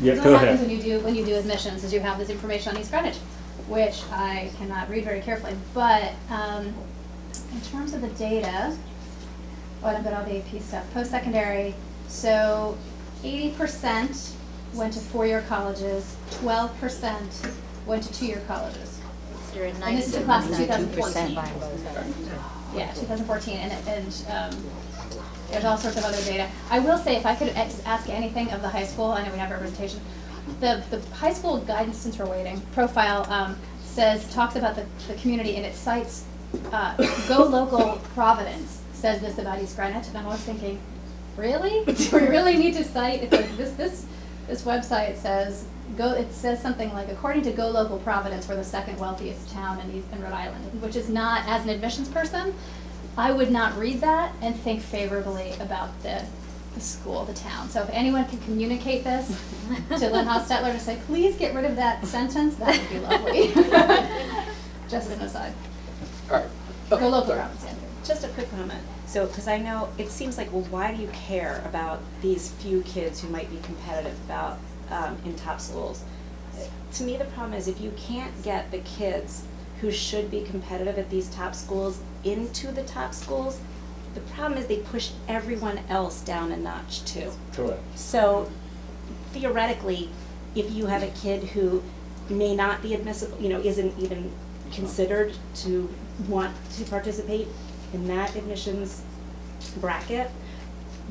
Yeah, what go happens ahead. when you do admissions is you have this information on East Greenwich, which I cannot read very carefully. But in terms of the data, I've got all the AP stuff. Post-secondary, so 80% went to four-year colleges, 12% went to two-year colleges. So you're at And this is the class of 92% 2014. buying both sides. Yeah, 2014, and there's all sorts of other data. I will say, if I could ask anything of the high school, I know we have representation. The high school guidance, since we're waiting, profile talks about the community, and it cites Go Local Providence says this about East Greenwich, and I'm always thinking, really? Do we really need to cite? It's like this website says it says something like, according to Go Local Providence, we're the second wealthiest town in Rhode Island, which is not, as an admissions person, I would not read that and think favorably about the school, the town. So if anyone can communicate this to Lynn Hostetler to say, please get rid of that sentence, that would be lovely. Just an aside. All right. Go Local Providence. Yeah. Just a quick comment. So, because I know it seems like, well, why do you care about these few kids who might be competitive about in top schools? To me, the problem is if you can't get the kids who should be competitive at these top schools into the top schools, the problem is they push everyone else down a notch too. Correct. So theoretically, if you have a kid who may not be admissible, isn't even considered to want to participate in that admissions bracket,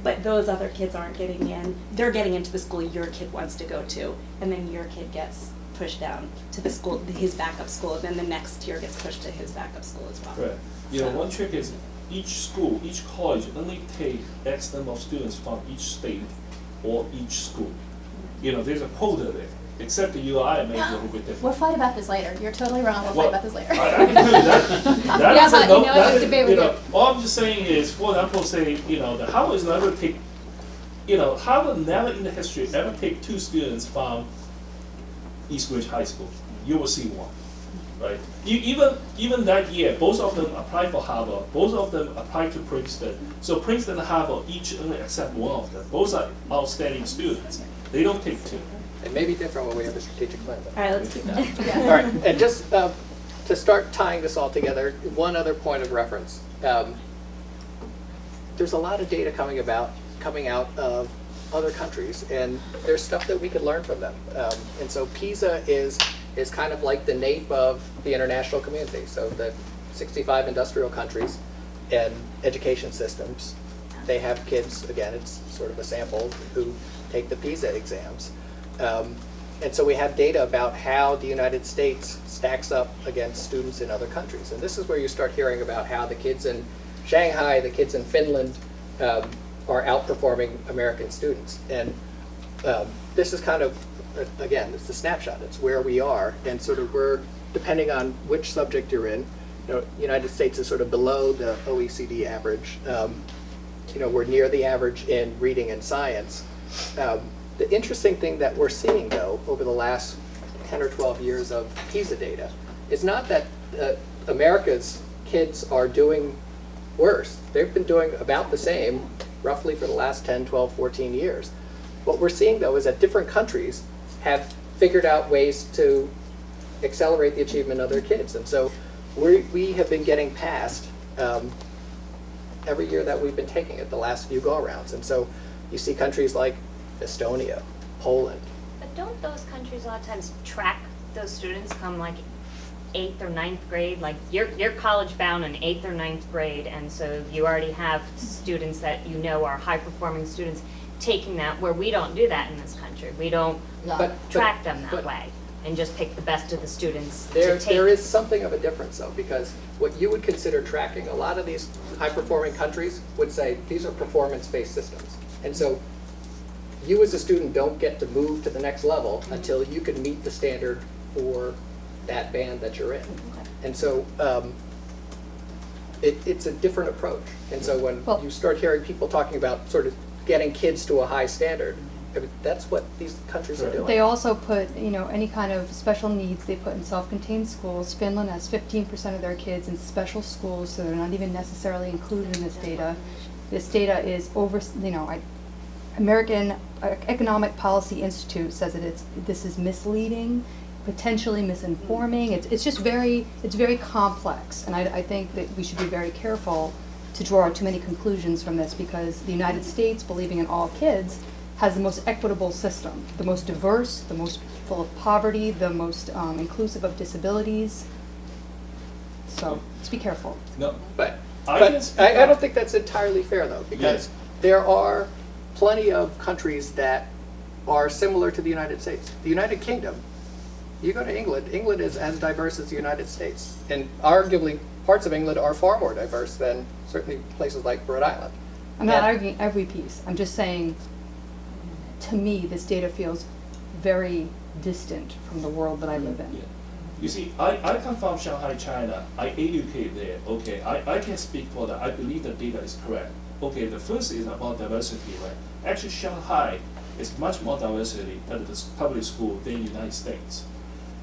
but those other kids aren't getting in, they're getting into the school your kid wants to go to, and then your kid gets pushed down to the school, his backup school, and then the next tier gets pushed to his backup school as well. Right. One trick is each school, each college only take X number of students from each state or each school. There's a quota there. Except the UI may be a little bit different. We'll fight about this later. You're totally wrong. We'll fight about this later. I can tell you that. Yeah, but I would debate with you. All I'm just saying is, for example, say, the Harvard is never take, Harvard never in the history ever take two students from East Greenwich High School. You will see one, right? Even that year, both of them applied for Harvard. Both of them applied to Princeton. So Princeton and Harvard each only accept one of them. Both are outstanding students. They don't take two. It may be different when we have a strategic plan. All right, let's keep going. All right, and just to start tying this all together, one other point of reference. There's a lot of data coming out of other countries, and there's stuff that we could learn from them. And so PISA is kind of like the NAEP of the international community. So the 65 industrial countries and education systems, they have kids, again, it's sort of a sample, who take the PISA exams. And so we have data about how the United States stacks up against students in other countries. And this is where you start hearing about how the kids in Shanghai, the kids in Finland are outperforming American students. And this is kind of, again, it's a snapshot. It's where we are. And sort of we're, depending on which subject you're in, United States is sort of below the OECD average. We're near the average in reading and science. The interesting thing that we're seeing, though, over the last 10 or 12 years of PISA data is not that America's kids are doing worse. They've been doing about the same, roughly, for the last 10, 12, 14 years. What we're seeing, though, is that different countries have figured out ways to accelerate the achievement of their kids. And so we have been getting past every year that we've been taking it, the last few go-arounds. And so you see countries like Estonia, Poland. But don't those countries a lot of times track those students come like 8th or 9th grade? Like you're college bound in 8th or 9th grade, and so you already have students that are high performing students taking that, where we don't do that in this country. We don't track them that way and just pick the best of the students to take. There is something of a difference, though, because what you would consider tracking, a lot of these high performing countries would say these are performance based systems. And so you as a student don't get to move to the next level until you can meet the standard for that band that you're in. And so it's a different approach. And so when you start hearing people talking about sort of getting kids to a high standard, that's what these countries are doing. They also put, any kind of special needs, they put in self-contained schools. Finland has 15% of their kids in special schools, so they're not even necessarily included in this data. This data is American Economic Policy Institute says that this is misleading, potentially misinforming. It's just very complex, and I think that we should be very careful to draw too many conclusions from this, because the United States, believing in all kids, has the most equitable system, the most diverse, the most full of poverty, the most inclusive of disabilities. So let's be careful. No, But I but can speak I up. don't think that's entirely fair, though, because there are plenty of countries that are similar to the United States. The United Kingdom, you go to England, England is as diverse as the United States. And arguably, parts of England are far more diverse than certainly places like Rhode Island. I'm not And- arguing every piece. I'm just saying, to me, this data feels very distant from the world that I live in. Yeah. You see, I come from Shanghai, China. I educate there. Okay, I can speak for that. I believe the data is correct. Okay, the first is about diversity, right? Actually, Shanghai is much more diversity at the public school than the United States.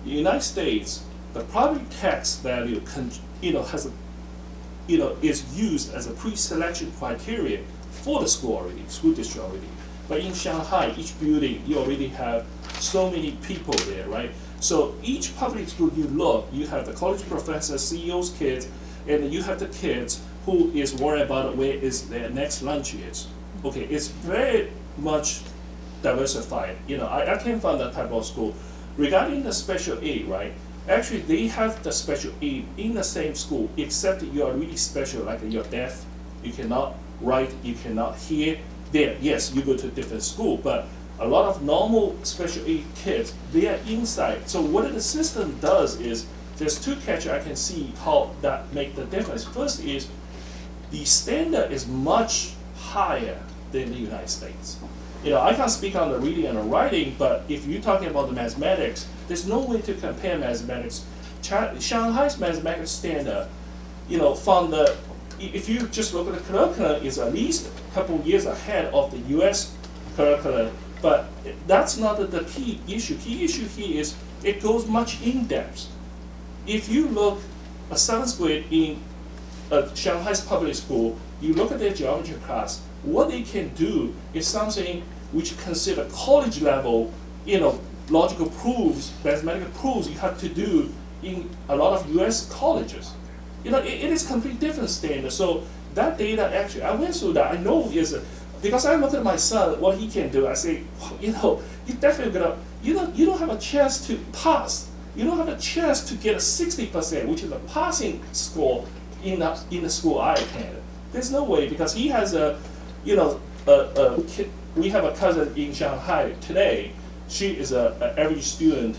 The United States, the property tax value, has a, is used as a pre-selection criteria for the school already, school district already. But in Shanghai, each building, you already have so many people there, right? So each public school you look, you have the college professors, CEOs' kids, and you have the kids who is worried about where is their next lunch is. Okay, it's very much diversified. I came from that type of school. Regarding the special aid, right? Actually, they have the special aid in the same school, except you are really special, like you're deaf, you cannot write, you cannot hear. There, yes, you go to a different school, but a lot of normal special aid kids, they are inside. So what the system does is, there's two catches I can see how that make the difference. First is, the standard is much higher than the United States. I can't speak on the reading and the writing, but if you're talking about the mathematics, there's no way to compare mathematics. Shanghai's mathematics standard, if you just look at the curriculum, is at least a couple of years ahead of the US curriculum, but that's not the key issue. Key issue here is it goes much in depth. If you look at 7th grade in Shanghai's public school, you look at their geometry class, what they can do is something which consider college level, logical proofs, mathematical proofs you have to do in a lot of US colleges. It is completely different standard. So that data actually, I went through that. I know because I look at my son, what he can do. I say, you definitely gonna, you don't have a chance to pass. You don't have a chance to get a 60%, which is a passing score in the school I attended. There's no way, because he has we have a cousin in Shanghai today. She is an average student,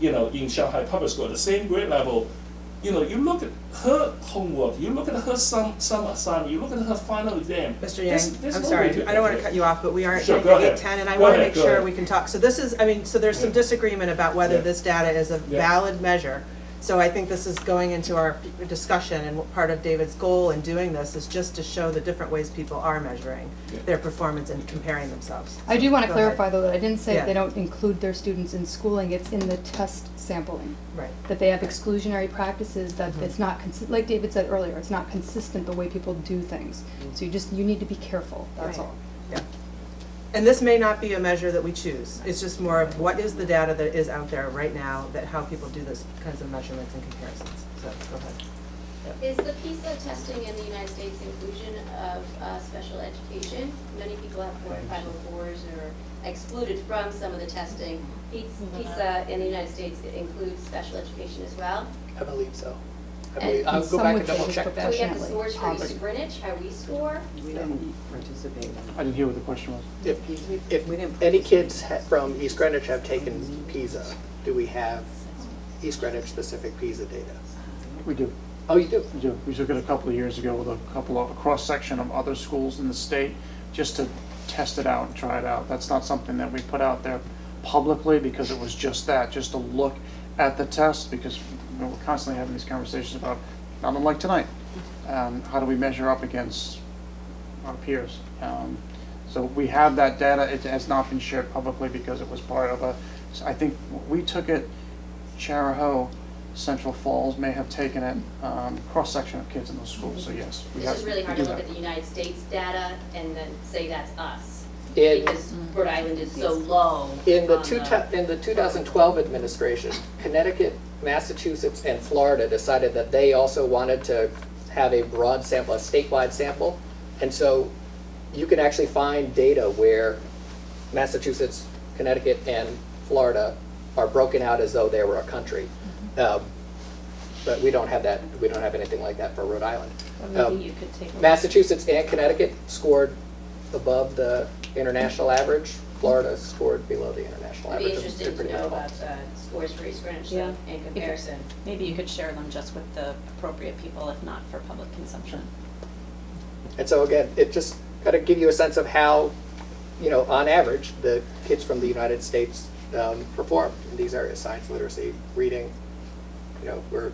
in Shanghai public school, at the same grade level. You look at her homework, you look at her some assignment, you look at her final exam. Mr. Yang, There's I'm no sorry, way to I don't want to compare. cut you off, but we are at Sure, go ahead. 8:10, and I Go want to ahead, make go sure ahead. we can talk. So this is, so there's some Yeah. disagreement about whether Yeah. this data is a Yeah. valid measure. So I think this is going into our discussion, and part of David's goal in doing this is just to show the different ways people are measuring Yeah. their performance and comparing themselves. I do want to Go ahead. clarify, though, that I didn't say Yeah. they don't include their students in schooling. It's in the test sampling. Right. That they have exclusionary practices, that it's not, like David said earlier, it's not consistent the way people do things. So you need to be careful, that's Right. all. Yeah. And this may not be a measure that we choose. It's just more of what is the data that is out there right now, that how people do those kinds of measurements and comparisons. So, go ahead. Is the PISA testing in the United States inclusion of special education? Many people have 4 and 504s or excluded from some of the testing. PISA in the United States includes special education as well. I believe so. And I'll go some back would and say double check. Do we have the Passionately. scores for Poverty. East Greenwich, how we score? We didn't participate. I didn't hear what the question was. If We didn't any participate. kids from East Greenwich have taken PISA, do we have East Greenwich specific PISA data? We do. Oh, you do? We do. We took it a couple of years ago with a cross-section of other schools in the state, just to test it out and try it out. That's not something that we put out there publicly, because it was just that, just to look at the test, because we're constantly having these conversations about, not unlike tonight, how do we measure up against our peers? So we have that data. It has not been shared publicly because it was part of I think we took it, Charahoe, Central Falls may have taken it, cross-section of kids in those schools, so yes. we It's have- just really we hard do to look that. at the United States data and then say that's us. because Rhode Island is so low. In the on in the 2012 administration, Connecticut, Massachusetts, and Florida decided that they also wanted to have a broad sample, a statewide sample. And so you can actually find data where Massachusetts, Connecticut, and Florida are broken out as though they were a country. But we don't have that. We don't have anything like that for Rhode Island. Or maybe you could take a look. Massachusetts and Connecticut scored above the international average. Florida scored below the international It'd be average. interesting to Pretty know minimal. about scores for East Greenwich Yeah. in comparison. Maybe you could share them just with the appropriate people, if not for public consumption. And so again, it just kind of give you a sense of how, on average, the kids from the United States perform in these areas: science, literacy, reading. We're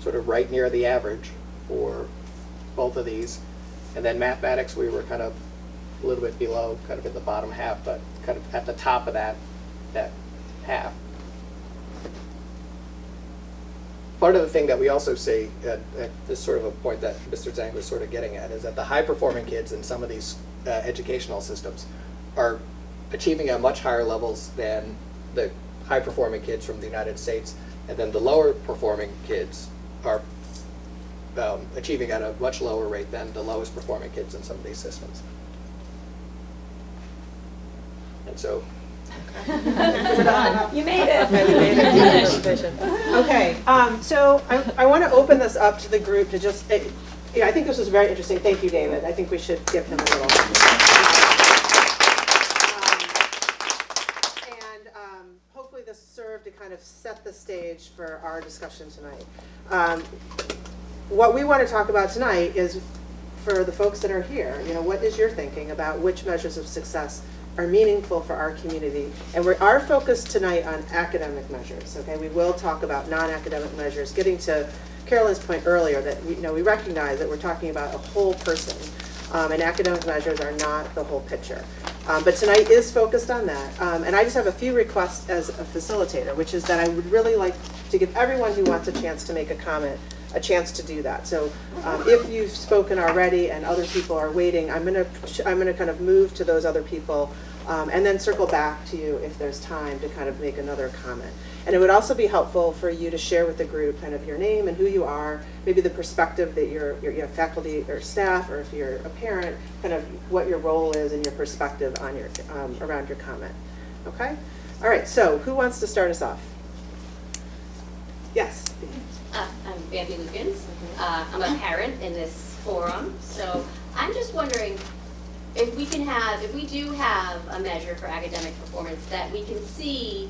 sort of right near the average for both of these. And then mathematics, we were kind of a little bit below, kind of in the bottom half, but kind of at the top of that half. Part of the thing that we also see, at this sort of a point that Mr. Zhang was sort of getting at, is that the high-performing kids in some of these educational systems are achieving at much higher levels than the high-performing kids from the United States, and then the lower-performing kids are achieving at a much lower rate than the lowest-performing kids in some of these systems. And so, You made it. Okay, we made it. Presentation. Okay, so I want to open this up to the group to just, I think this was very interesting. Thank you, David. I think we should give him a little. Hopefully this served to kind of set the stage for our discussion tonight. What we want to talk about tonight is, for the folks that are here, what is your thinking about which measures of success are meaningful for our community? And our focus tonight on academic measures, okay? We will talk about non-academic measures, getting to Carolyn's point earlier that we recognize that we're talking about a whole person, and academic measures are not the whole picture. But tonight is focused on that. And I just have a few requests as a facilitator, which is that I would really like to give everyone who wants a chance to make a comment a chance to do that. So if you've spoken already and other people are waiting, I'm gonna kind of move to those other people and then circle back to you if there's time to kind of make another comment. And it would also be helpful for you to share with the group kind of your name and who you are, maybe the perspective that you're faculty or staff, or if you're a parent, kind of what your role is and your perspective on your around your comment. Okay? All right, so who wants to start us off? Yes. I'm Bambi Lukens. I'm a parent in this forum, so I'm just wondering if we do have a measure for academic performance that we can see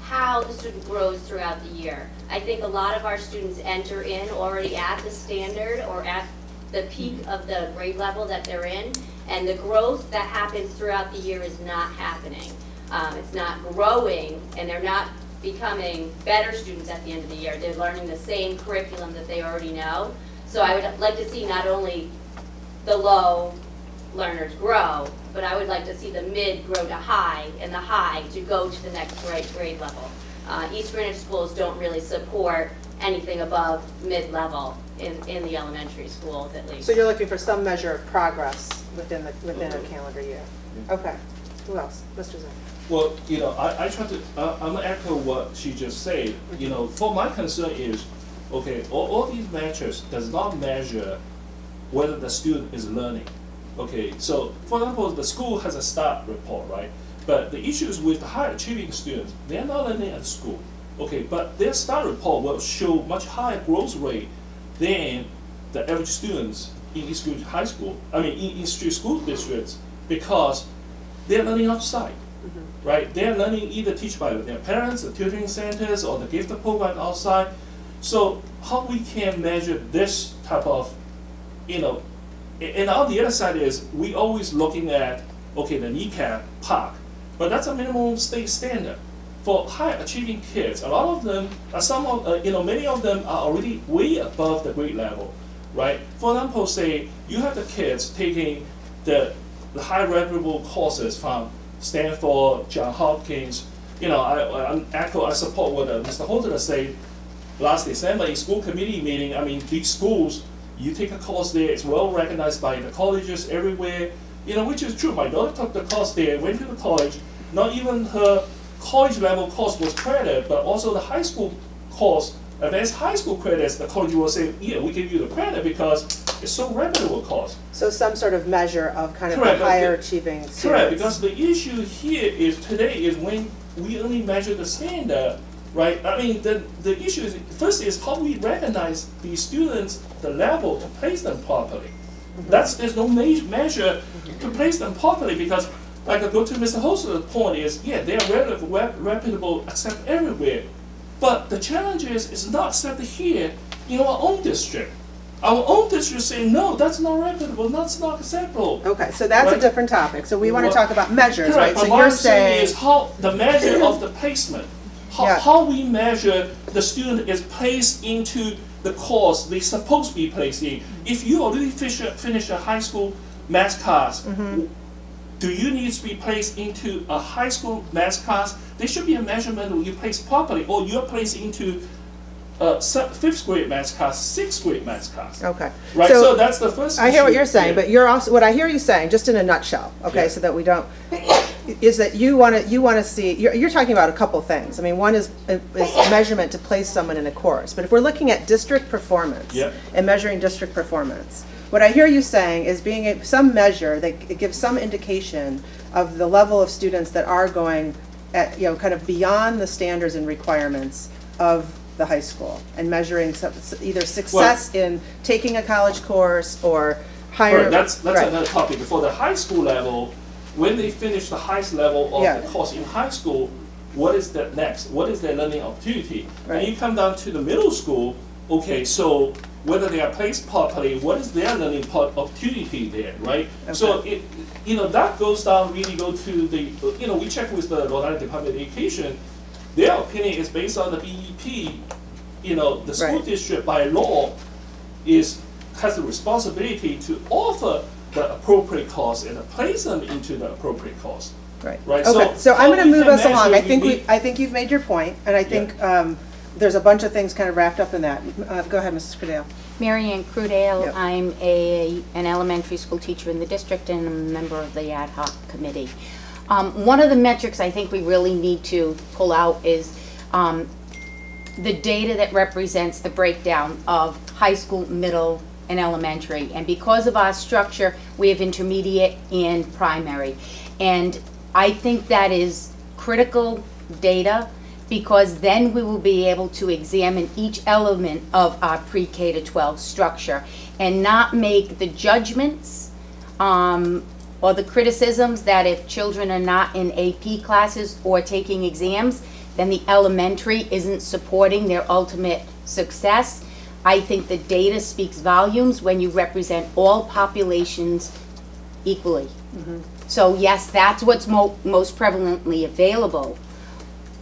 how the student grows throughout the year. I think a lot of our students enter in already at the standard or at the peak of the grade level that they're in, and the growth that happens throughout the year is not happening. It's not growing, and they're not becoming better students at the end of the year. They're learning the same curriculum that they already know. So I would like to see not only the low learners grow, but I would like to see the mid grow to high, and the high to go to the next grade level. East Greenwich schools don't really support anything above mid-level in the elementary schools, at least. So you're looking for some measure of progress within a calendar year. Okay. Who else? Mr. Zhang. Well, I try to, I'm gonna echo what she just said. For my concern is, okay, all these measures does not measure whether the student is learning. Okay, so for example, the school has a STAR report, right? But the issues with the high achieving students, they're not learning at school. Okay, but their STAR report will show much higher growth rate than the average students in East Greenwich High School, in East Street School Districts, because they're learning outside. Right? They're learning either teach by their parents, the tutoring centers, or the gifted program outside. So how we can measure this type of, and on the other side is we always looking at, okay, the NECAP PAC, but that's a minimum state standard. For high achieving kids, a lot of them, many of them are already way above the grade level, right? For example, say you have the kids taking the high reputable courses from Stanford, Johns Hopkins. I support what Mr. Holder said last December in school committee meeting. These schools, you take a course there, it's well recognized by the colleges everywhere. You know, which is true. My daughter took the course there, went to the college. Not even her college level course was credited, but also the high school course, advanced high school credits, the college will say, yeah, we give you the credit because it's so reputable course. So some sort of measure of kind of Correct, the higher achieving students. Correct, because the issue here is today is when we only measure the standard, right? I mean, the issue is, first is how we recognize these students, the level to place them properly. There's no measure to place them properly because, like I go to Mr. Holster's point is, yeah, they are reputable accepted everywhere. But the challenge is, it's not accepted here in our own district. Our own district say, no, that's not reputable, that's not acceptable. Okay, so that's a Right. different topic. So we want to talk about measures, Correct, right? but So what you're I'm saying saying, is how the measure of the placement, Yeah. how we measure the student is placed into the course they're supposed to be placed in. If you already finish a high school math class, do you need to be placed into a high school math class? There should be a measurement where you place properly, or you're placed into a 5th grade math class, 6th grade math class. okay. Right, so that's the first I hear what issue you're saying, here. but you're also, what I hear you saying, just in a nutshell, okay, Yeah. so that we don't, is that you want to see, you're talking about a couple things. I mean, one is measurement to place someone in a course, but if we're looking at district performance Yeah. and measuring district performance, what I hear you saying is being some measure that it gives some indication of the level of students that are going at, you know, kind of beyond the standards and requirements of the high school, and measuring either success in taking a college course or higher. Right, that's right. another topic. For the high school level, when they finish the highest level of Yeah. the course in high school, what is that next? What is their learning opportunity? Right. And you come down to the middle school, okay, so whether they are placed properly, what is their learning opportunity there, right? So it, you know, that goes down, really go to the, you know, we check with the Rhode Island Department of Education. Their opinion is based on the BEP. You know, the school Right. district by law has the responsibility to offer the appropriate course and to place them into the appropriate course. Right. Right, Okay, so so I'm how going to we move can us along. measure, I think you've made your point, and I think there's a bunch of things kind of wrapped up in that. Go ahead, Mrs. Credale. Marianne Crudale, Yep. I'm an elementary school teacher in the district and a member of the ad hoc committee. One of the metrics I think we really need to pull out is the data that represents the breakdown of high school, middle, and elementary. And because of our structure, we have intermediate and primary. And I think that is critical data, because then we will be able to examine each element of our pre-K to 12 structure and not make the judgments or the criticisms that if children are not in AP classes or taking exams, then the elementary isn't supporting their ultimate success. I think the data speaks volumes when you represent all populations equally. So yes, that's what's most prevalently available,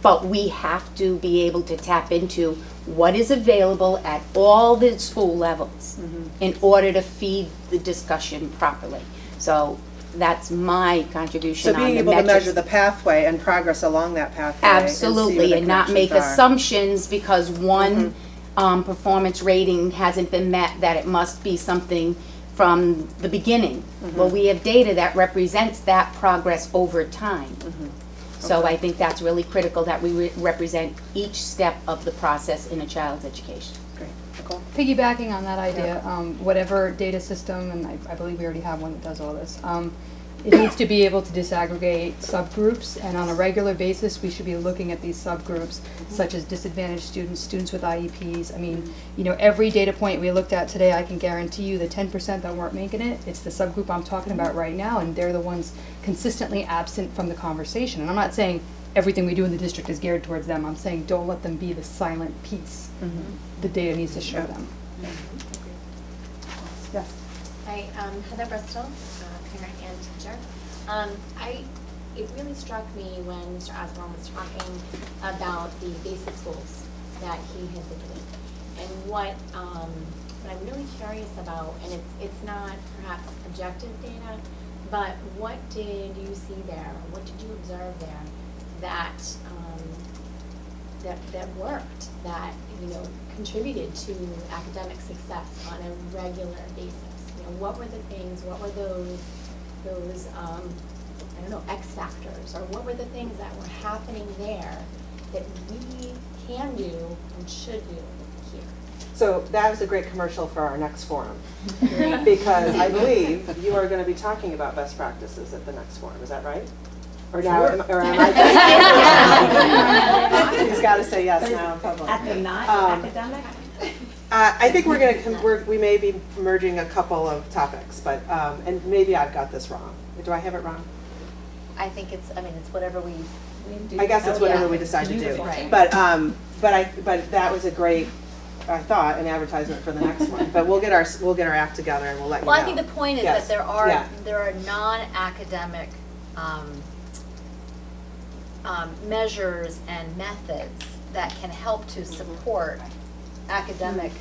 but we have to be able to tap into what is available at all the school levels in order to feed the discussion properly. So that's my contribution So on being the able to metrics. measure the pathway and progress along that pathway. and see where Absolutely, the and not make connections are. assumptions because one performance rating hasn't been met, that it must be something from the beginning. Well, we have data that represents that progress over time. So I think that's really critical, that we represent each step of the process in a child's education. Great. Nicole? Piggybacking on that idea, whatever data system, and I believe we already have one that does all this, it needs to be able to disaggregate subgroups, and on a regular basis, we should be looking at these subgroups, such as disadvantaged students, students with IEPs. I mean, you know, every data point we looked at today, I can guarantee you the 10% that weren't making it, it's the subgroup I'm talking about right now, and they're the ones consistently absent from the conversation. And I'm not saying everything we do in the district is geared towards them. I'm saying don't let them be the silent piece. The data needs to show them. Yes. Hi, Heather Bristol, parent and teacher. It really struck me when Mr. Osborne was talking about the basic schools that he had visited, and what I'm really curious about, and it's not perhaps objective data, but what did you see there? What did you observe there that that worked, that contributed to academic success on a regular basis? What were the things? What were those those, I don't know, X factors, or what were the things that were happening there that we can do and should do here? So that was a great commercial for our next forum, because I believe you are going to be talking about best practices at the next forum. Is that right? Or now, or am I? He's got to say yes now in public. At the not academic? I think we're going to, we may be merging a couple of topics, but, and maybe I've got this wrong. Do I have it wrong? I think it's, I mean, it's whatever we do. I guess it's whatever we decide to do. Right. But that was a great, I thought, an advertisement for the next one. But we'll get our act together and we'll let you know. Well, I think the point is Yes. that there Yeah. are non-academic measures and methods that can help to support academic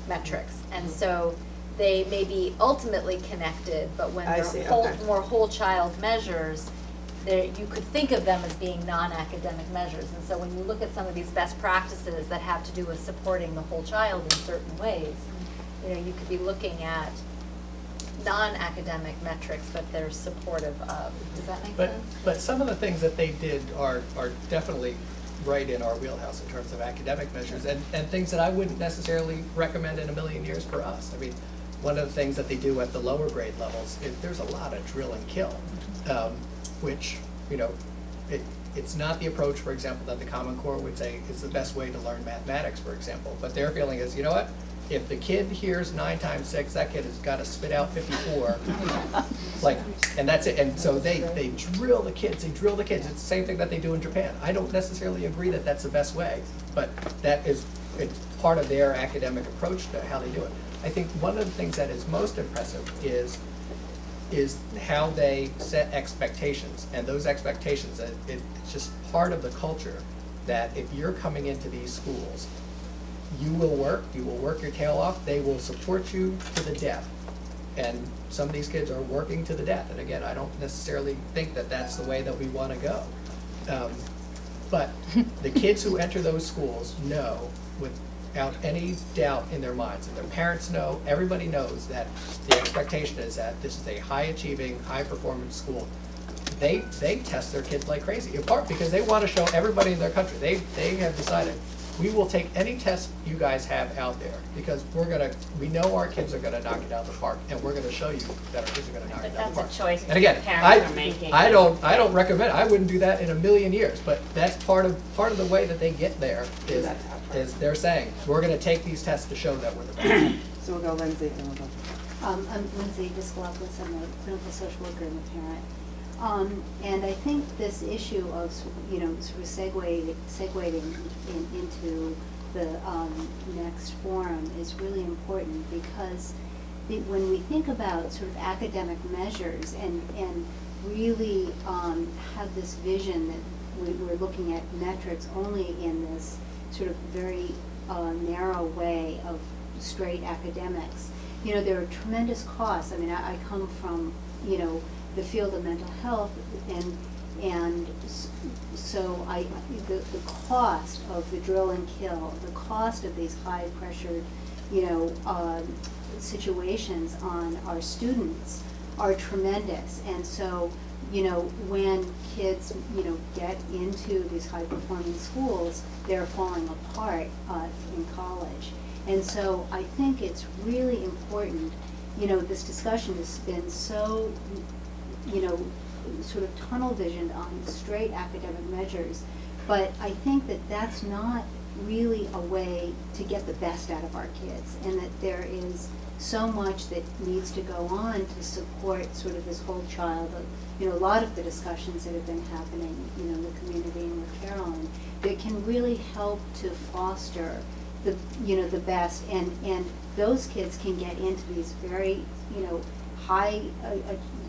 metrics, and so they may be ultimately connected, but when I they're see, whole, okay. more whole child measures, you could think of them as being non-academic measures. And so when you look at some of these best practices that have to do with supporting the whole child in certain ways, you know, you could be looking at non-academic metrics, but they're supportive of. Does that make sense? But some of the things that they did are definitely right in our wheelhouse in terms of academic measures, and things that I wouldn't necessarily recommend in a million years for us. I mean, one of the things that they do at the lower grade levels is there's a lot of drill and kill, which, you know, it's not the approach, for example, that the Common Core would say is the best way to learn mathematics, for example. But their feeling is, you know what? If the kid hears 9 times 6, that kid has got to spit out 54. Like, and that's it. And so they drill the kids. They drill the kids. It's the same thing that they do in Japan. I don't necessarily agree that that's the best way, but it's part of their academic approach to how they do it. I think one of the things that is most impressive is how they set expectations, and those expectations, it's just part of the culture that if you're coming into these schools, you will work your tail off, they will support you to the death. And some of these kids are working to the death, and again, I don't necessarily think that that's the way that we want to go. But the kids who enter those schools know without any doubt in their minds, and their parents know, everybody knows that the expectation is that this is a high-achieving, high-performance school. They test their kids like crazy, in part because they want to show everybody in their country. They have decided, we will take any test you guys have out there because we know our kids are gonna knock it out of the park, and we're gonna show you that our kids are gonna knock it out of the park. That's a choice And again, parents are making. I don't recommend it. I wouldn't do that in a million years, but that's part of the way that they get there is they're saying, we're gonna take these tests to show that we're the best. So we'll go Lindsay and we'll go. I'm Lindsay Discolopoulos. I'm a clinical social worker and a parent. And I think this issue of, you know, sort of segueing into the next forum is really important, because when we think about sort of academic measures and really have this vision that we're looking at metrics only in this sort of very narrow way of straight academics, you know, there are tremendous costs. I mean, I come from, you know, the field of mental health, and so the cost of the drill and kill, the cost of these high pressured, you know, situations on our students are tremendous. And so, you know, when kids, you know, get into these high performing schools, they're falling apart in college. And so I think it's really important, you know, this discussion has been so, you know, sort of tunnel visioned on straight academic measures, but I think that that's not really a way to get the best out of our kids, and that there is so much that needs to go on to support sort of this whole child. You know, a lot of the discussions that have been happening, you know, in the community and with Carolyn, that can really help to foster the, you know, the best, and those kids can get into these very, you know, high,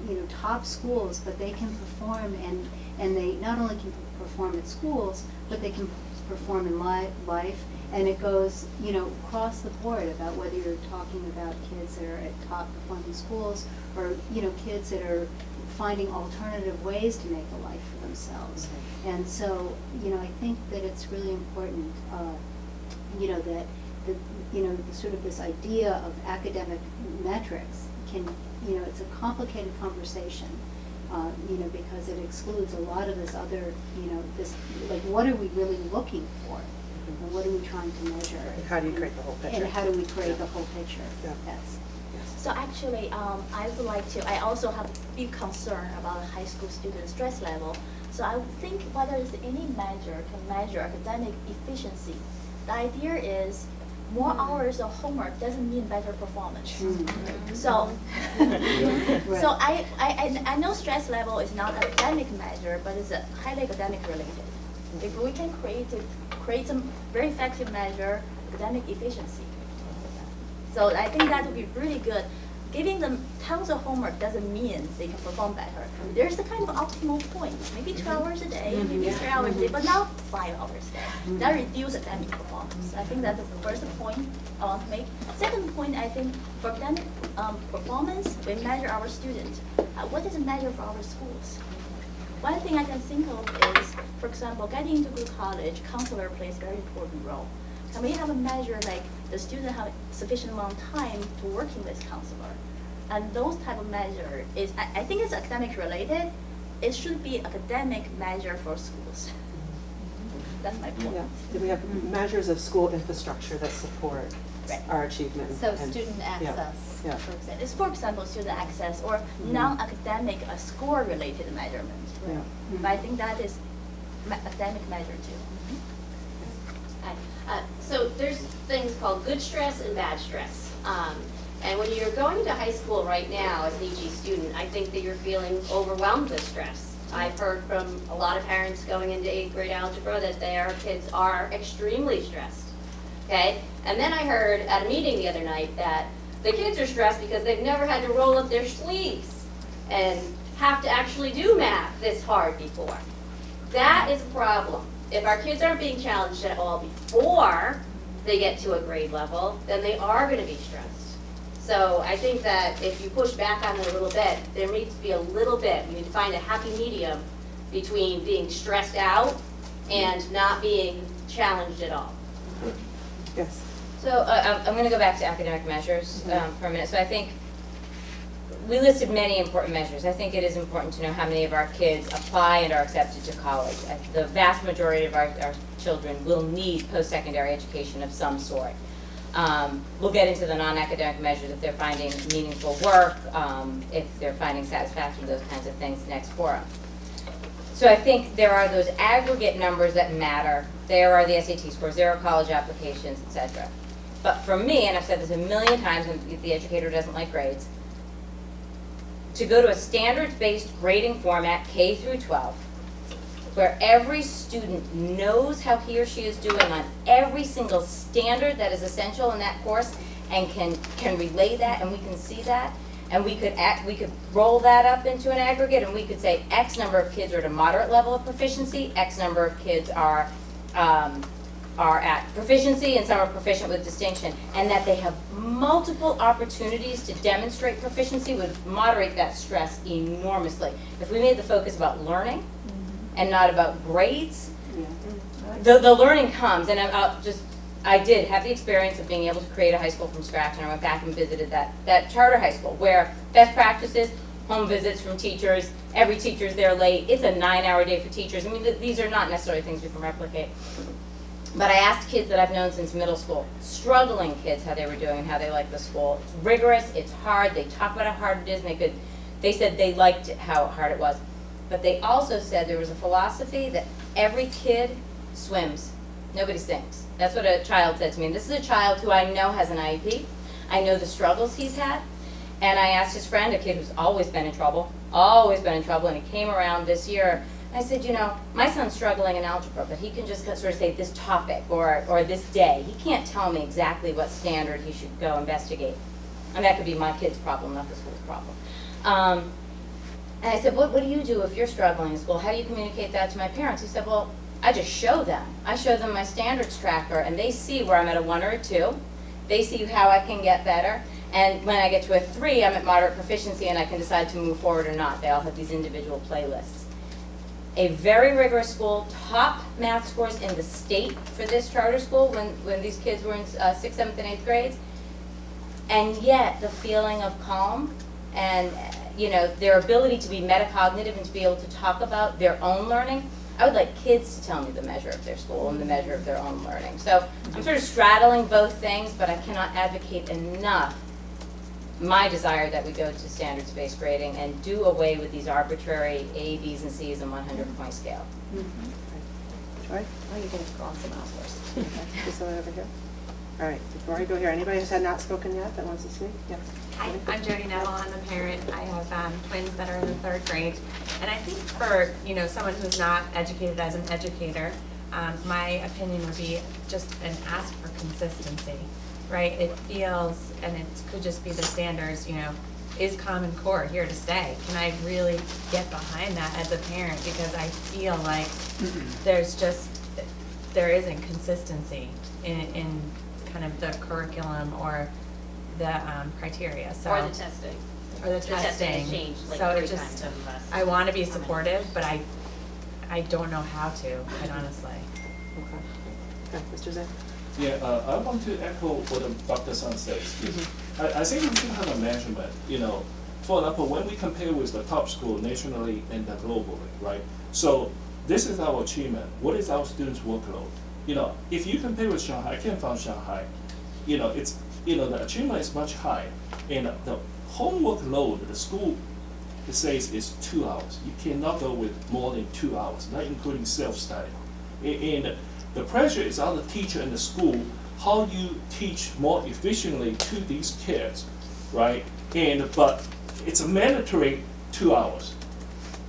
you know, top schools, but they can perform, and they not only can perform at schools, but they can perform in life, and it goes, you know, across the board about whether you're talking about kids that are at top performing schools, or, you know, kids that are finding alternative ways to make a life for themselves. And so, you know, I think that it's really important, you know, that you know, sort of this idea of academic metrics can, you know, it's a complicated conversation, you know, because it excludes a lot of this other, you know, this, like, what are we really looking for? And what are we trying to measure? And how do you create the whole picture? And how do we create the whole picture? Yeah. Yes. So actually, I would like to, I also have a big concern about the high school student stress level. So I would think whether there's any measure can measure academic efficiency. The idea is more hours of homework doesn't mean better performance. So, so I know stress level is not an academic measure, but it's a highly academic related. If we can create some very effective measure, academic efficiency. So I think that would be really good. Giving them tons of homework doesn't mean they can perform better. There's a kind of optimal point, maybe 2 hours a day, maybe 3 hours a day, but not 5 hours a day. That reduces academic performance. I think that's the first point I want to make. Second point, I think for academic performance, we measure our students. What is a measure for our schools? One thing I can think of is, for example, getting into good college, counselor plays a very important role. Can we have a measure like the student have sufficient amount of time to working with counselor? And those type of measure is, I think it's academic related. It should be academic measure for schools. That's my point. Yeah. Do we have measures of school infrastructure that support our achievement? So student access, yeah. for example. It's, for example, student access or non-academic score-related measurement. Yeah. But I think that is academic measure too. So there's things called good stress and bad stress. And when you're going to high school right now as an EG student, I think that you're feeling overwhelmed with stress. I've heard from a lot of parents going into 8th grade algebra that their kids are extremely stressed. Okay? And then I heard at a meeting the other night that the kids are stressed because they've never had to roll up their sleeves and have to actually do math this hard before. That is a problem. If our kids aren't being challenged at all before they get to a grade level, then they are going to be stressed. So I think that if you push back on it a little bit, there needs to be a little bit. We need to find a happy medium between being stressed out and not being challenged at all. Yes. So I'm going to go back to academic measures for a minute. So I think we listed many important measures. I think it is important to know how many of our kids apply and are accepted to college. The vast majority of our children will need post-secondary education of some sort. We'll get into the non-academic measures if they're finding meaningful work, if they're finding satisfaction, those kinds of things next forum. So I think there are those aggregate numbers that matter. There are the SAT scores, there are college applications, etc. But for me, and I've said this a million times, and the educator doesn't like grades, to go to a standards-based grading format, K through 12, where every student knows how he or she is doing on every single standard that is essential in that course and can relay that, and we can see that, and we could roll that up into an aggregate, and we could say X number of kids are at a moderate level of proficiency, X number of kids are at proficiency, and some are proficient with distinction, and that they have multiple opportunities to demonstrate proficiency would moderate that stress enormously. If we made the focus about learning and not about grades, the learning comes, and I did have the experience of being able to create a high school from scratch, and I went back and visited that charter high school where best practices, home visits from teachers, every teacher's there late, it's a 9-hour day for teachers. I mean, these are not necessarily things we can replicate. But I asked kids that I've known since middle school, struggling kids, how they were doing and how they liked the school. It's rigorous, it's hard, they talk about how hard it is, and they said they liked how hard it was. But they also said there was a philosophy that every kid swims, nobody sinks. That's what a child said to me. And this is a child who I know has an IEP. I know the struggles he's had. And I asked his friend, a kid who's always been in trouble, and he came around this year. I said, you know, my son's struggling in algebra, but he can just sort of say this topic or this day. He can't tell me exactly what standard he should go investigate. And that could be my kid's problem, not the school's problem. And I said, what do you do if you're struggling in school? How do you communicate that to my parents? He said, well, I just show them. I show them my standards tracker, and they see where I'm at a 1 or a 2. They see how I can get better. And when I get to a 3, I'm at moderate proficiency, and I can decide to move forward or not. They all have these individual playlists. A very rigorous school, top math scores in the state for this charter school when these kids were in 6th, 7th, and 8th grades. And yet the feeling of calm and, you know, their ability to be metacognitive and to be able to talk about their own learning. I would like kids to tell me the measure of their school and the measure of their own learning. So I'm sort of straddling both things, but I cannot advocate enough my desire that we go to standards-based grading and do away with these arbitrary A, B's, and C's and 100-point scale. Joy? Oh, you're getting on some else first. Okay. Is someone over here? All right, before I go here, anybody has not spoken yet that wants to speak? Yes. Hi, I'm Jody Neville. I'm a parent. I have twins that are in the 3rd grade. And I think for, you know, someone who's not educated as an educator, my opinion would be just an ask for consistency, right? It feels, and it could just be the standards, you know, is Common Core here to stay? Can I really get behind that as a parent? Because I feel like there isn't consistency in kind of the curriculum or the criteria. So, Or the testing. Or the testing testing. has changed like So 3 it just, times. I want to be supportive, but I don't know how to, quite honestly. Okay. Okay, Mr. Zhang? Yeah, I want to echo what Dr. Sun says. I think we should have a measurement, you know, for example, when we compare with the top school nationally and globally, right? So this is our achievement. What is our students' workload? You know, if you compare with Shanghai, I came from Shanghai, you know, it's, you know, the achievement is much higher. And the homework load, the school, it says is 2 hours. You cannot go with more than 2 hours, not including self-study. And the pressure is on the teacher and the school, how you teach more efficiently to these kids, right? But it's a mandatory 2 hours.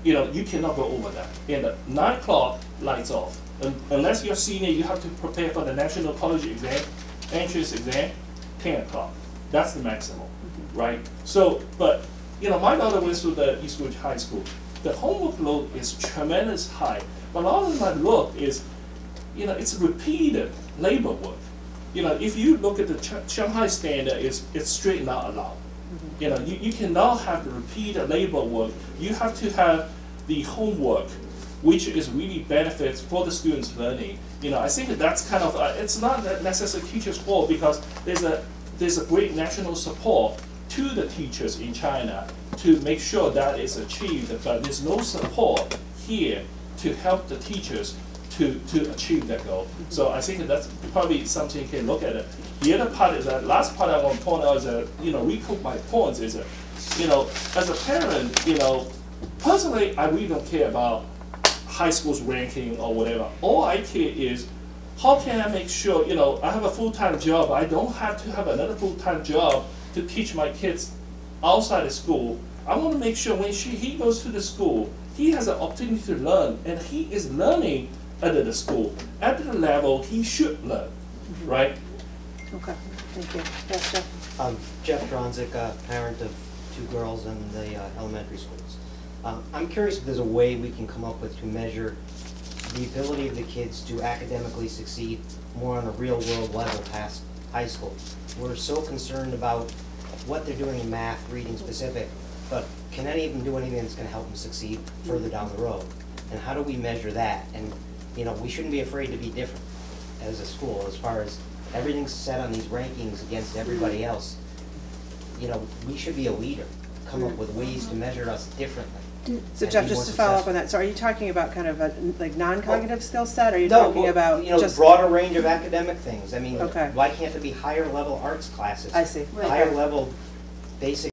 You know, you cannot go over that. And 9 o'clock, lights off. Unless you're senior, you have to prepare for the National College exam, entrance exam, 10 o'clock. That's the maximum, right? So, but, you know, my daughter went to the East Ridge High School. The homework load is tremendous high. But all of my look is, you know, it's repeated labor work. You know, if you look at the Shanghai standard, it's straight not allowed. You know, you cannot have the repeated labor work. You have to have the homework, which is really benefits for the students' learning. You know, I think that's kind of, it's not necessarily teachers' fault because there's a great national support to the teachers in China to make sure that is achieved, but there's no support here to help the teachers to achieve that goal. So I think that's probably something you can look at it. The other part is that, last part I want to point out is that, you know, recoup my points is that, you know, as a parent, you know, personally, I really don't care about high school's ranking or whatever. All I care is, how can I make sure, you know, I have a full-time job, I don't have to have another full-time job to teach my kids outside of school. I want to make sure when he goes to the school, he has an opportunity to learn, and he is learning at the school, at the level he should learn, right? Okay, thank you. Yes, Jeff? Jeff Dronzik, parent of 2 girls in the elementary schools. I'm curious if there's a way we can come up with to measure the ability of the kids to academically succeed more on a real-world level past high school. We're so concerned about what they're doing in math, reading specific, but can any of them do anything that's going to help them succeed further down the road? And how do we measure that? And, you know, we shouldn't be afraid to be different as a school as far as everything's set on these rankings against everybody else. You know, we should be a leader, come up with ways to measure us differently. So and Jeff, be just more to follow up successful. on that, so are you talking about kind of a like non-cognitive skill set, or are you No, talking well, about you know, just broader range of academic things. I mean, Okay. why can't there be higher level arts classes? I see. Higher level basic